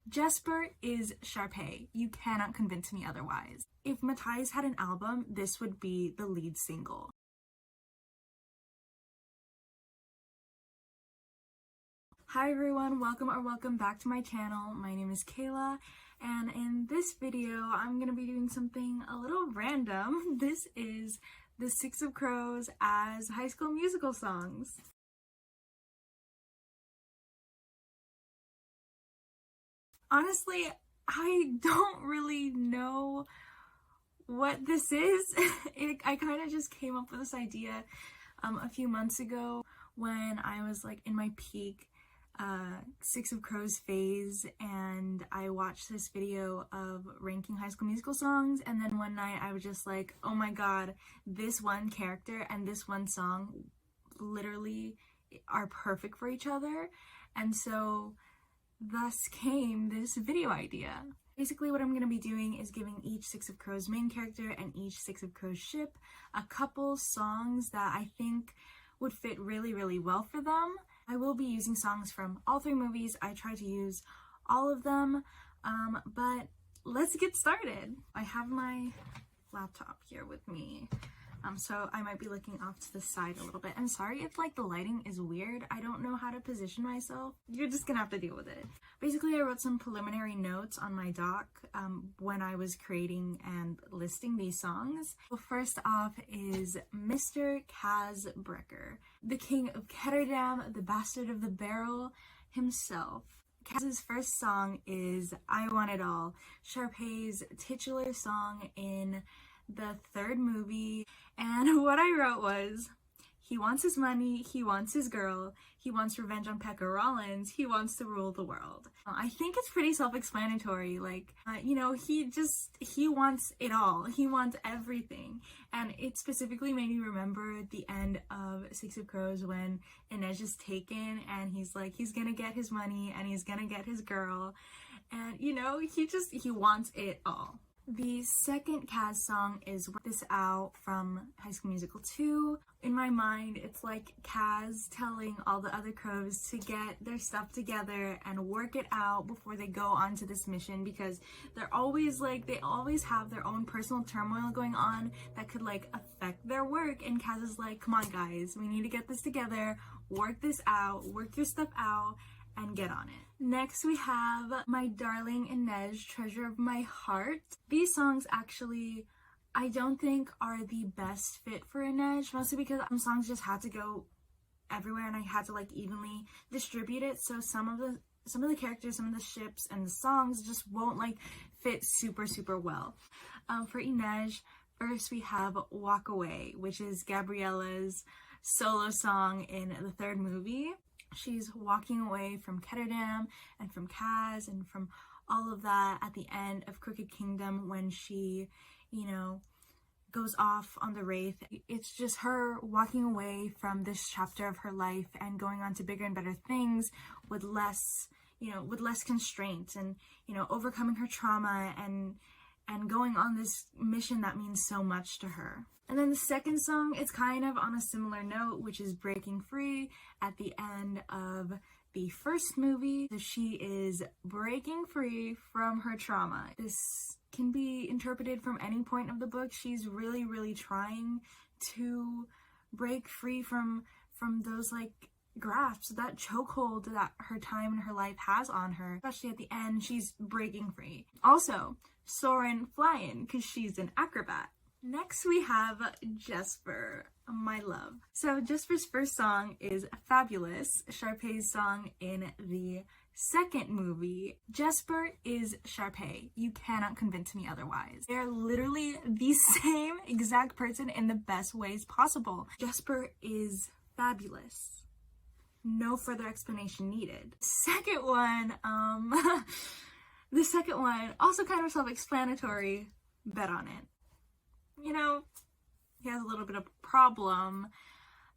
Jasper is Sharpay. You cannot convince me otherwise. If Matthias had an album, this would be the lead single. Hi everyone, welcome back to my channel. My name is Kayla, and in this video I'm gonna be doing something a little random. This is the 6 of Crows as High School Musical songs. Honestly, I don't really know what this is. I kind of just came up with this idea a few months ago when I was like in my peak 6 of Crows phase, and I watched this video of ranking High School Musical songs, and then one night I was just like, oh my god, this one character and this one song literally are perfect for each other, and so thus came this video idea. Basically what I'm going to be doing is giving each 6 of Crows main character and each 6 of Crows ship a couple songs that I think would fit really well for them. I will be using songs from all 3 movies. I try to use all of them, but let's get started. I have my laptop here with me, so I might be looking off to the side a little bit. I'm sorry if like the lighting is weird. I don't know how to position myself. You're just gonna have to deal with it. Basically, I wrote some preliminary notes on my doc when I was creating and listing these songs. So first off is Mr. Kaz Brecker, the king of Ketterdam, the bastard of the barrel himself. Kaz's first song is I Want It All, Sharpay's titular song in the 3rd movie, and what I wrote was, he wants his money, he wants his girl, he wants revenge on Pekka Rollins, he wants to rule the world. I think it's pretty self-explanatory, like, you know, he wants it all, he wants everything, and it specifically made me remember the end of 6 of Crows when Inej is taken, and he's like, he's gonna get his money, and he's gonna get his girl, and, you know, he wants it all. The second Kaz song is Work This Out from High School Musical 2. In my mind, it's like Kaz telling all the other crows to get their stuff together and work it out before they go onto this mission, because they're always like, they always have their own personal turmoil going on that could like affect their work, and Kaz is like, come on guys, we need to get this together, work this out, work your stuff out, and get on it. Next we have My Darling Inej, Treasure of My Heart. These songs actually I don't think are the best fit for Inej, mostly because some songs just had to go everywhere and I had to like evenly distribute it, so some of the characters, some of the ships and the songs just won't like fit super well. For Inej, first we have Walk Away, which is Gabriella's solo song in the 3rd movie. She's walking away from Ketterdam and from Kaz and from all of that at the end of Crooked Kingdom when she, you know, goes off on the Wraith. It's just her walking away from this chapter of her life and going on to bigger and better things with less, you know, with less constraints, and, you know, overcoming her trauma and going on this mission that means so much to her. And then the second song, it's kind of on a similar note, which is Breaking Free at the end of the 1st movie. So she is breaking free from her trauma. This can be interpreted from any point of the book. She's really trying to break free from those like grasps, that chokehold that her time in her life has on her. Especially at the end, she's breaking free. Also, soaring, flying, because she's an acrobat. Next we have Jasper, My Love. So Jasper's first song is Fabulous, Sharpay's song in the 2nd movie. Jasper is Sharpay. You cannot convince me otherwise. They're literally the same exact person in the best ways possible. Jasper is fabulous. No further explanation needed. Second one, the second one, also kind of self-explanatory, bet on it. You know, he has a little bit of a problem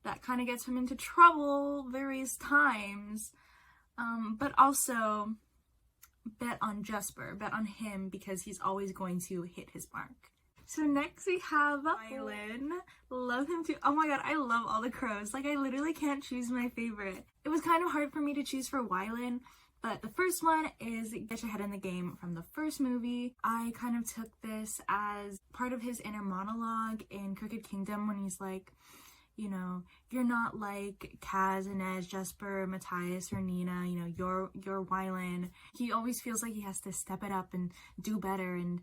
that kind of gets him into trouble various times, but also bet on Jasper, bet on him, because he's always going to hit his mark. So next we have Wylan. Love him too. Oh my god, I love all the crows. Like, I literally can't choose my favorite. It was kind of hard for me to choose for Wylan But the first one is Get Your Head in the Game from the first movie. I kind of took this as part of his inner monologue in Crooked Kingdom when he's like, you know, you're not like Kaz, Inej, Jasper, Matthias, or Nina, you know, you're Wylan. He always feels like he has to step it up and do better and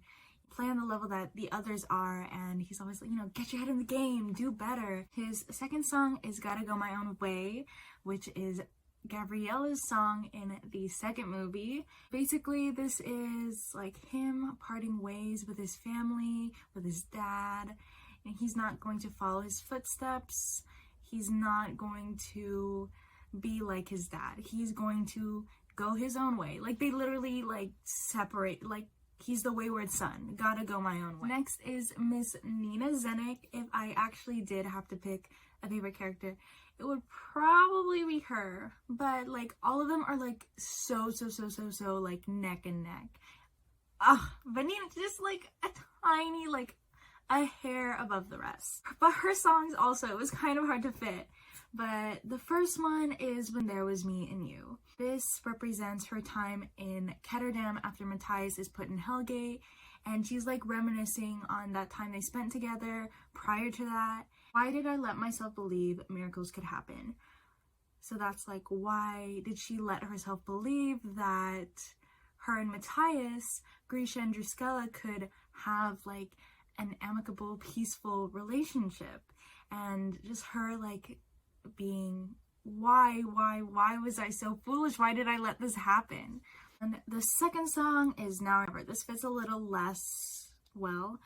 play on the level that the others are, and he's always like, you know, get your head in the game, do better. His second song is Gotta Go My Own Way, which is Gabriella's song in the second movie. Basically, this is like him parting ways with his family, with his dad, and he's not going to follow his footsteps. He's not going to be like his dad. He's going to go his own way. Like, they literally like separate, like, he's the wayward son. Gotta go my own way. Next is Miss Nina Zenik. If I actually did have to pick a favorite character, it would probably be her. But like, all of them are like so like neck and neck. But Nina's just like a tiny, like a hair above the rest. But her songs also, it was kind of hard to fit. But the first one is When There Was Me and You. This represents her time in Ketterdam after Matthias is put in Hellgate, and she's like reminiscing on that time they spent together prior to that. Why did I let myself believe miracles could happen? So that's like, why did she let herself believe that her and Matthias, Grisha and Druskella, could have like an amicable, peaceful relationship? And just her like being, why was I so foolish? Why did I let this happen? And the second song is Now or Never. This fits a little less well,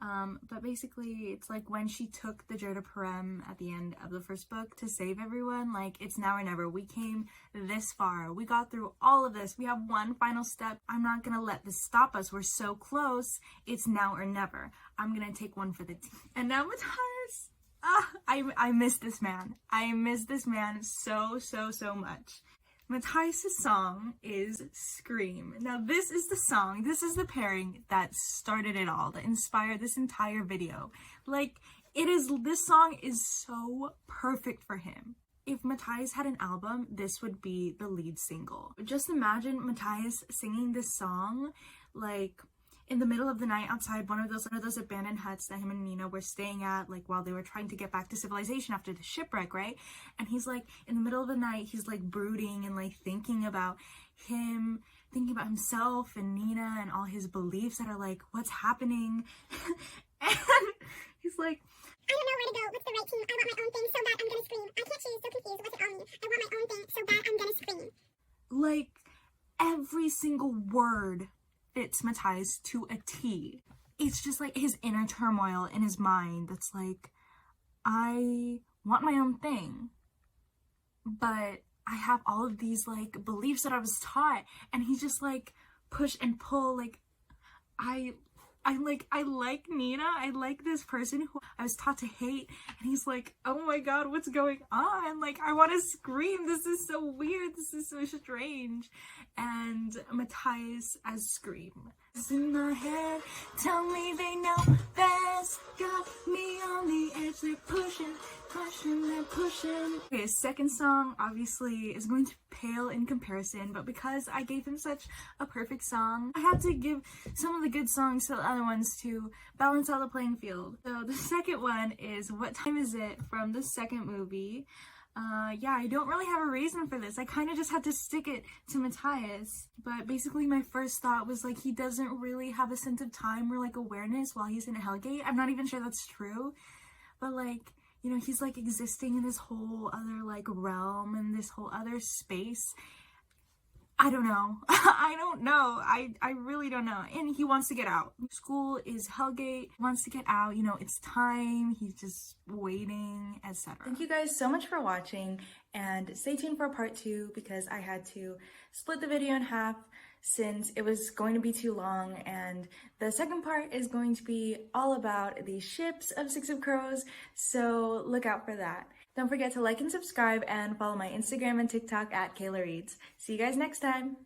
but basically it's like when she took the Jour de Parem at the end of the first book to save everyone. Like, it's now or never. We came this far, we got through all of this, we have one final step. I'm not gonna let this stop us. We're so close. It's now or never. I'm gonna take one for the team. And now Matthias, I miss this man. I miss this man so much. Matthias' song is Scream. Now this is the song, this is the pairing that started it all, that inspired this entire video. Like, this song is so perfect for him. If Matthias had an album, this would be the lead single. Just imagine Matthias singing this song, like, in the middle of the night outside one of those abandoned huts that him and Nina were staying at, like, while they were trying to get back to civilization after the shipwreck, right? And he's like, in the middle of the night, he's like brooding and like thinking about himself and Nina and all his beliefs that are like, what's happening? And he's like, I don't know where to go. What's the right team? I want my own thing so bad I'm gonna scream. I can't choose, so confused. What's it all mean? I want my own thing so bad I'm gonna scream. Like, every single word fits Matthias to a T. It's just like his inner turmoil in his mind that's like, I want my own thing, but I have all of these like beliefs that I was taught, and he's just like push and pull. Like, I like Nina, I like this person who I was taught to hate, and he's like, oh my god, what's going on? Like, I want to scream, this is so weird, this is so strange. And Matthias as Scream. It's in my head, tell me they know best, got me on the edge, they're pushing. Okay, his second song obviously is going to pale in comparison, but because I gave him such a perfect song, I had to give some of the good songs to the other ones to balance out the playing field. So the second one is What Time Is It from the second movie. Yeah, I don't really have a reason for this. I kind of just had to stick it to Matthias. But basically my first thought was like, he doesn't really have a sense of time or like awareness while he's in Hellgate. I'm not even sure that's true, but like, you know, he's like existing in this whole other like realm and this whole other space. I don't know. I don't know. I really don't know. And he wants to get out. School is Hellgate. He wants to get out. You know, it's time. He's just waiting, etc. Thank you guys so much for watching, and stay tuned for part 2 because I had to split the video in half since it was going to be too long, and the second part is going to be all about the ships of Six of Crows, so look out for that. Don't forget to like and subscribe and follow my Instagram and TikTok at Kayla Reads. See you guys next time!